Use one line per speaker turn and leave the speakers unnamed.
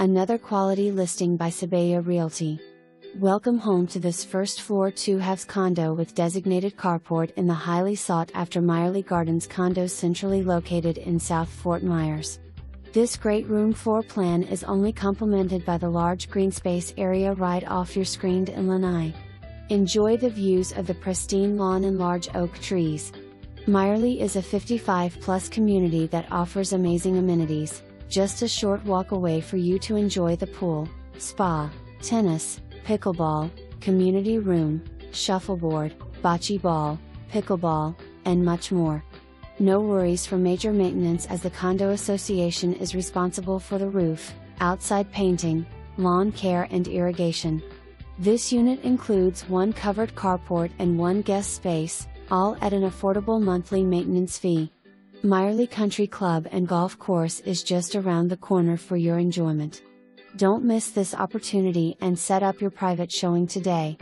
Another quality listing by Sabella Realty. Welcome home to this first floor 2/2 condo with designated carport in the highly sought after Myerlee Gardens condos centrally located in South Fort Myers. This great room floor plan is only complemented by the large green space area right off your screened and lanai. Enjoy the views of the pristine lawn and large oak trees. Myerlee is a 55+ community that offers amazing amenities, just a short walk away for you to enjoy the pool, spa, tennis, pickleball, community room, shuffleboard, bocce ball, pickleball, and much more. No worries for major maintenance as the condo association is responsible for the roof, outside painting, lawn care and irrigation. This unit includes one covered carport and one guest space, all at an affordable monthly maintenance fee. Myerlee Country Club and Golf Course is just around the corner for your enjoyment. Don't miss this opportunity and set up your private showing today.